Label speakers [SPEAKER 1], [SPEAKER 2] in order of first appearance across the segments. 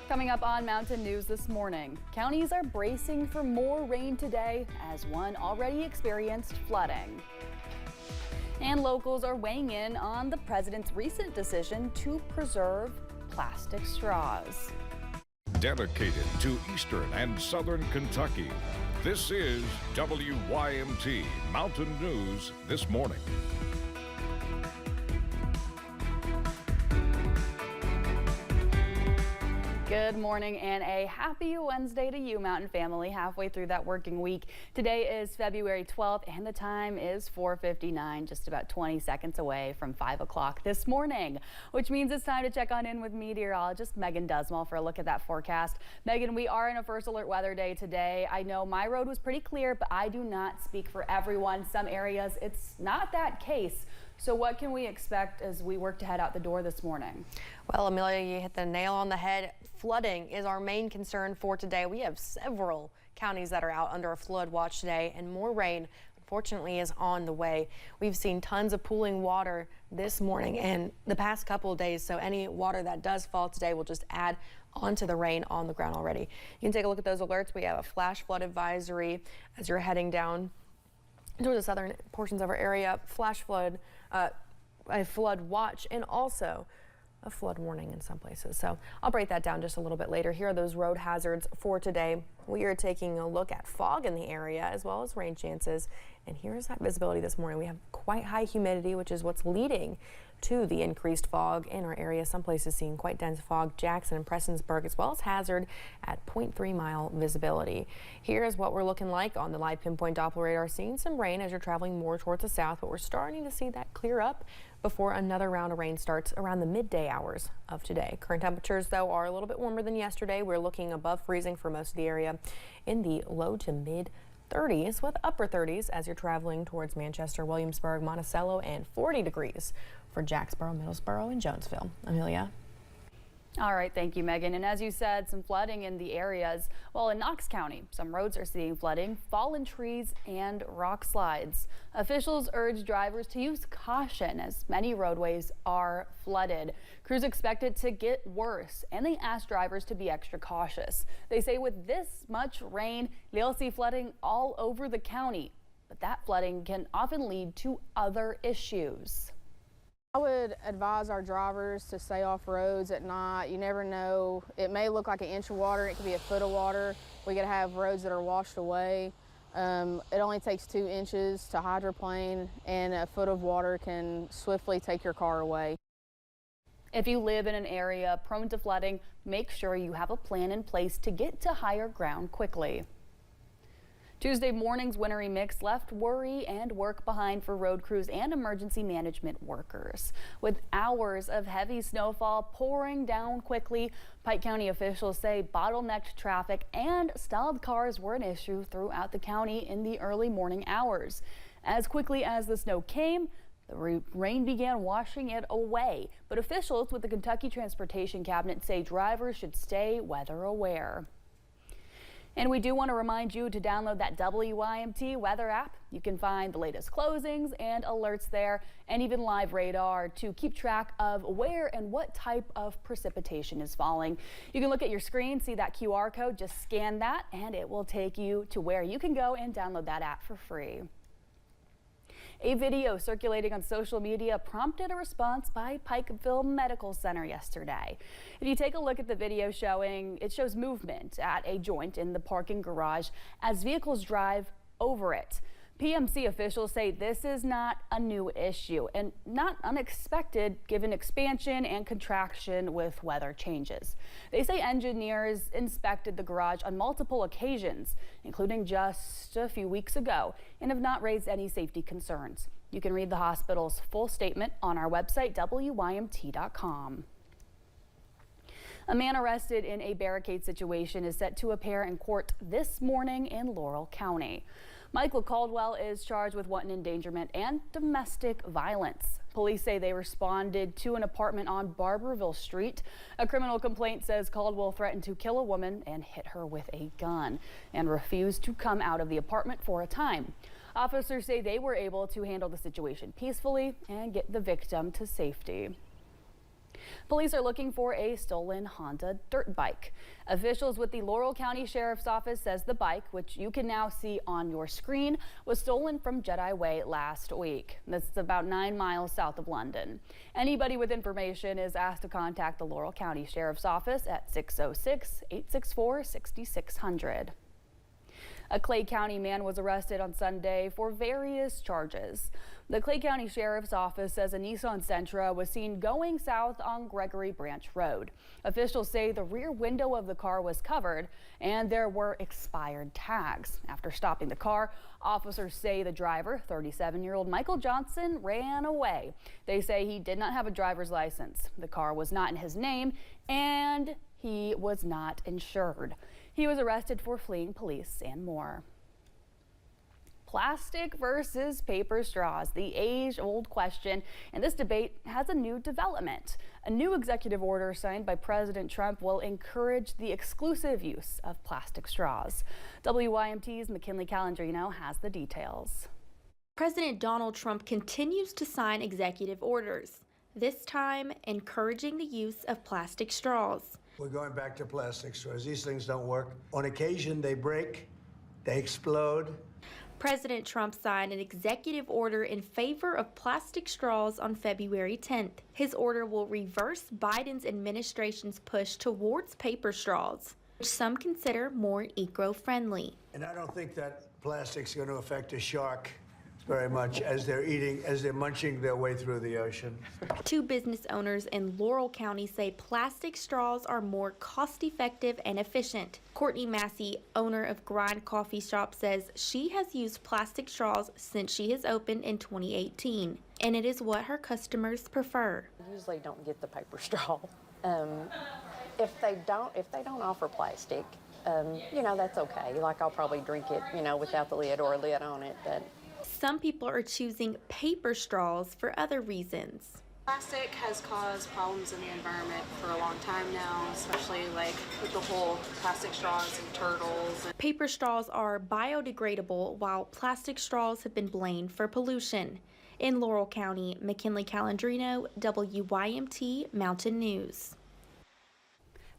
[SPEAKER 1] Coming up on Mountain News this morning, counties are bracing for more rain today as one already experienced flooding. And locals are weighing in on the president's recent decision to preserve plastic straws.
[SPEAKER 2] Dedicated to eastern and southern Kentucky, this is WYMT Mountain News this morning.
[SPEAKER 1] Good morning and a happy Wednesday to you, Mountain family, halfway through that working week. Today is February 12th and the time is 4:59, just about 20 seconds away from 5 o'clock this morning, which means it's time to check on in with meteorologist Megan Dusmal for a look at that forecast. Megan, we are in a first alert weather day today. I know my road was pretty clear, but I do not speak for everyone. Some areas it's not that case. So what can we expect as we work to head out the door this morning?
[SPEAKER 3] Well, Amelia, you hit the nail on the head. Flooding is our main concern for today. We have several counties that are out under a flood watch today, and more rain, unfortunately, is on the way. We've seen tons of pooling water this morning and the past couple of days, so any water that does fall today will just add onto the rain on the ground already. You can take a look at those alerts. We have a flash flood advisory as you're heading down toward the southern portions of our area, flash flood, a flood watch, and also a flood warning in some places. So I'll break that down just a little bit later. Here are those road hazards for today. We are taking a look at fog in the area as well as rain chances. And here's that visibility this morning. We have quite high humidity, which is what's leading to the increased fog in our area. Some places seeing quite dense fog, Jackson and Prestonsburg, as well as Hazard at 0.3 mile visibility. Here's what we're looking like on the live pinpoint Doppler radar. Seeing some rain as you're traveling more towards the south, but we're starting to see that clear up before another round of rain starts around the midday hours of today. Current temperatures, though, are a little bit warmer than yesterday. We're looking above freezing for most of the area in the low to mid 30s with upper 30s as you're traveling towards Manchester, Williamsburg, Monticello, and 40 degrees for Jacksboro, Middlesboro, and Jonesville. Amelia.
[SPEAKER 1] All right, thank you, Megan. And as you said, some flooding in the areas. Well, in Knox County, some roads are seeing flooding, fallen trees, and rock slides. Officials urge drivers to use caution as many roadways are flooded. Crews expect it to get worse, and they ask drivers to be extra cautious. They say with this much rain, they'll see flooding all over the county. But that flooding can often lead to other issues.
[SPEAKER 4] I would advise our drivers to stay off roads at night. You never know. It may look like an inch of water. It could be a foot of water. We could have roads that are washed away. It only takes 2 inches to hydroplane, and a foot of water can swiftly take your car away.
[SPEAKER 1] If you live in an area prone to flooding, make sure you have a plan in place to get to higher ground quickly. Tuesday morning's wintry mix left worry and work behind for road crews and emergency management workers. With hours of heavy snowfall pouring down quickly, Pike County officials say bottlenecked traffic and stalled cars were an issue throughout the county in the early morning hours. As quickly as the snow came, the rain began washing it away, but officials with the Kentucky Transportation Cabinet say drivers should stay weather aware. And we do want to remind you to download that WYMT weather app. You can find the latest closings and alerts there, and even live radar to keep track of where and what type of precipitation is falling. You can look at your screen, see that QR code, just scan that, and it will take you to where you can go and download that app for free. A video circulating on social media prompted a response by Pikeville Medical Center yesterday. If you take a look at the video it shows movement at a joint in the parking garage as vehicles drive over it. PMC officials say this is not a new issue and not unexpected given expansion and contraction with weather changes. They say engineers inspected the garage on multiple occasions, including just a few weeks ago, and have not raised any safety concerns. You can read the hospital's full statement on our website, WYMT.com. A man arrested in a barricade situation is set to appear in court this morning in Laurel County. Michael Caldwell is charged with wanton endangerment and domestic violence. Police say they responded to an apartment on Barberville Street. A criminal complaint says Caldwell threatened to kill a woman and hit her with a gun and refused to come out of the apartment for a time. Officers say they were able to handle the situation peacefully and get the victim to safety. Police are looking for a stolen Honda dirt bike. Officials with the Laurel County Sheriff's Office says the bike, which you can now see on your screen, was stolen from Jedi Way last week. That's about 9 miles south of London. Anybody with information is asked to contact the Laurel County Sheriff's Office at 606-864-6600. A Clay County man was arrested on Sunday for various charges. The Clay County Sheriff's Office says a Nissan Sentra was seen going south on Gregory Branch Road. Officials say the rear window of the car was covered and there were expired tags. After stopping the car, officers say the driver, 37-year-old Michael Johnson, ran away. They say he did not have a driver's license. The car was not in his name and he was not insured. He was arrested for fleeing police and more. Plastic versus paper straws, the age-old question, and this debate has a new development. A new executive order signed by President Trump will encourage the exclusive use of plastic straws. WYMT's McKinley Calandrino has the details.
[SPEAKER 5] President Donald Trump continues to sign executive orders, this time encouraging the use of plastic straws.
[SPEAKER 6] We're going back to plastic straws. These things don't work. On occasion, they break, they explode.
[SPEAKER 5] President Trump signed an executive order in favor of plastic straws on February 10th. His order will reverse Biden's administration's push towards paper straws, which some consider more eco-friendly.
[SPEAKER 6] And I don't think that plastic's going to affect a shark very much as they're munching their way through the ocean.
[SPEAKER 5] Two business owners in Laurel County say plastic straws are more cost-effective and efficient. Courtney Massey, owner of Grind Coffee Shop, says she has used plastic straws since she has opened in 2018, and it is what her customers prefer.
[SPEAKER 7] I usually don't get the paper straw. If they don't offer plastic, you know, that's okay. Like, I'll probably drink it, you know, without the lid or a lid on it, but
[SPEAKER 5] some people are choosing paper straws for other reasons.
[SPEAKER 8] Plastic has caused problems in the environment for a long time now, especially like with the whole plastic straws and turtles.
[SPEAKER 5] Paper straws are biodegradable, while plastic straws have been blamed for pollution. In Laurel County, McKinley Calandrino, WYMT Mountain News.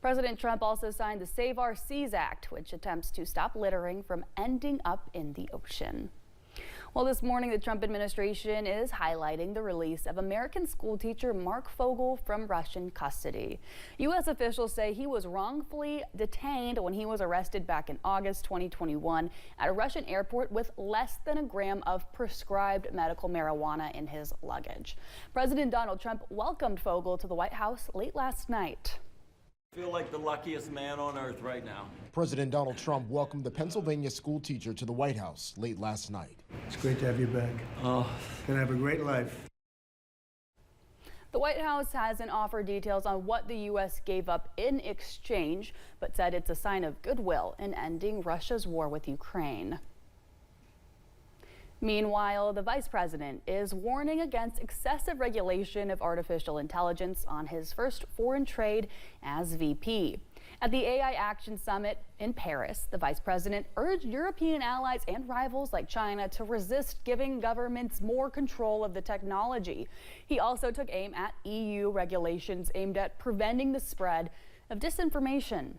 [SPEAKER 1] President Trump also signed the Save Our Seas Act, which attempts to stop littering from ending up in the ocean. Well, this morning, the Trump administration is highlighting the release of American schoolteacher Mark Fogel from Russian custody. U.S. officials say he was wrongfully detained when he was arrested back in August 2021 at a Russian airport with less than a gram of prescribed medical marijuana in his luggage. President Donald Trump welcomed Fogel to the White House late last night.
[SPEAKER 9] I feel like the luckiest man on earth right now.
[SPEAKER 10] President Donald Trump welcomed the Pennsylvania school teacher to the White House late last night.
[SPEAKER 6] It's great to have you back.
[SPEAKER 9] Oh,
[SPEAKER 6] Gonna have a great life.
[SPEAKER 1] The White House hasn't offered details on what the U.S. gave up in exchange, but said it's a sign of goodwill in ending Russia's war with Ukraine. Meanwhile, the vice president is warning against excessive regulation of artificial intelligence on his first foreign trade as VP. At the AI Action Summit in Paris, the vice president urged European allies and rivals like China to resist giving governments more control of the technology. He also took aim at EU regulations aimed at preventing the spread of disinformation.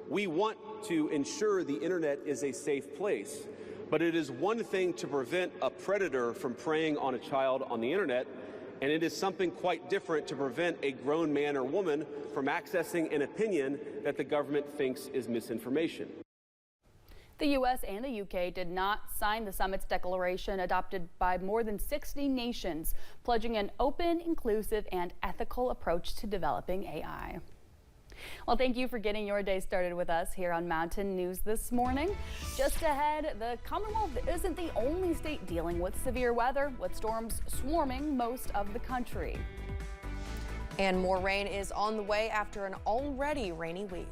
[SPEAKER 11] We want to ensure the internet is a safe place. But it is one thing to prevent a predator from preying on a child on the internet, and it is something quite different to prevent a grown man or woman from accessing an opinion that the government thinks is misinformation.
[SPEAKER 1] The U.S. and the U.K. did not sign the summit's declaration adopted by more than 60 nations, pledging an open, inclusive, and ethical approach to developing AI. Well, thank you for getting your day started with us here on Mountain News this morning. Just ahead, the Commonwealth isn't the only state dealing with severe weather, with storms swarming most of the country.
[SPEAKER 3] And more rain is on the way after an already rainy week.